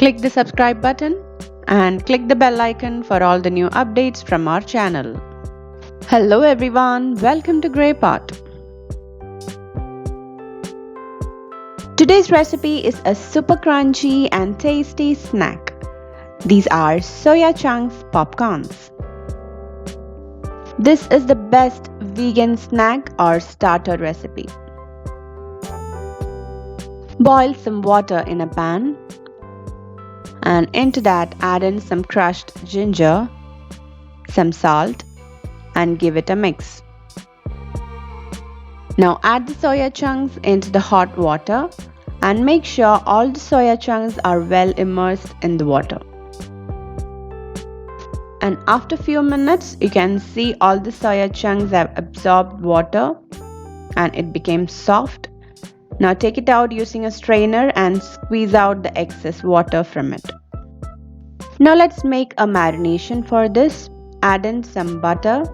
Click the subscribe button and click the bell icon for all the new updates from our channel. Hello everyone, welcome to Grey Pot. Today's recipe is a super crunchy and tasty snack. These are Soya Chunks popcorns. This is the best vegan snack or starter recipe. Boil some water in a pan and into that add in some crushed ginger, some salt and give it a mix. Now add the soya chunks into the hot water and make sure all the soya chunks are well immersed in the water. And after few minutes you can see all the soya chunks have absorbed water and it became soft. Now take it out using a strainer and squeeze out the excess water from it. Now let's make a marination for this. Add in some butter,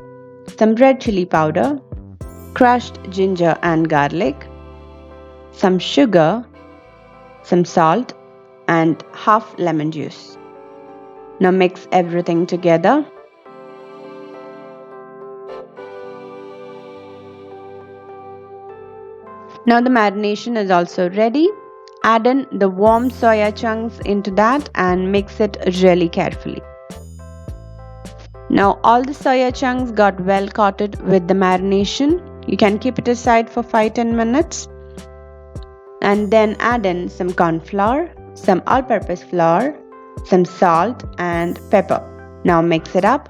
some red chili powder, crushed ginger and garlic, some sugar, some salt and half lemon juice. Now mix everything together. Now the marination is also ready. Add in the warm soya chunks into that and mix it really carefully. Now all the soya chunks got well coated with the marination. You can keep it aside for 5-10 minutes. And then add in some corn flour, some all-purpose flour, some salt and pepper. Now mix it up.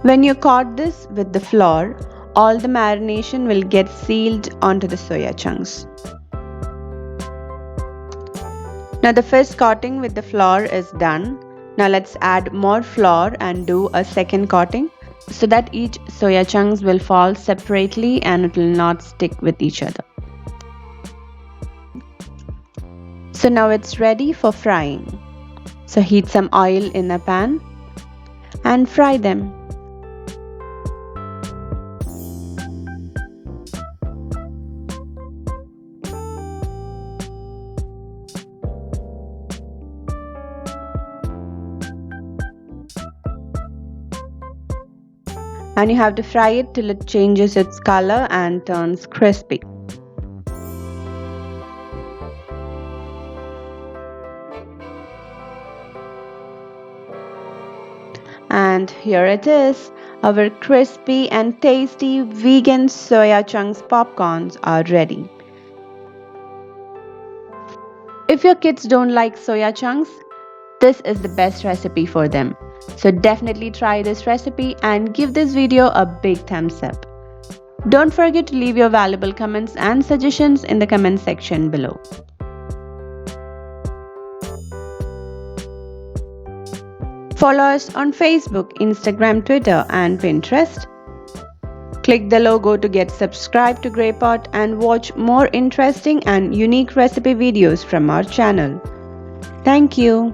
When you coat this with the flour, all the marination will get sealed onto the soya chunks. Now the first coating with the flour is done. Now let's add more flour and do a second coating so that each soya chunks will fall separately and it will not stick with each other. So now it's ready for frying. So heat some oil in a pan and fry them. And you have to fry it till it changes its color and turns crispy. And here it is. Our crispy and tasty vegan soya chunks popcorns are ready. If your kids don't like soya chunks, this is the best recipe for them. So definitely try this recipe and give this video a big thumbs up. Don't forget to leave your valuable comments and suggestions in the comment section below. Follow us on Facebook, Instagram, Twitter and Pinterest. Click the logo to get subscribed to Grey Pot and watch more interesting and unique recipe videos from our channel. Thank you.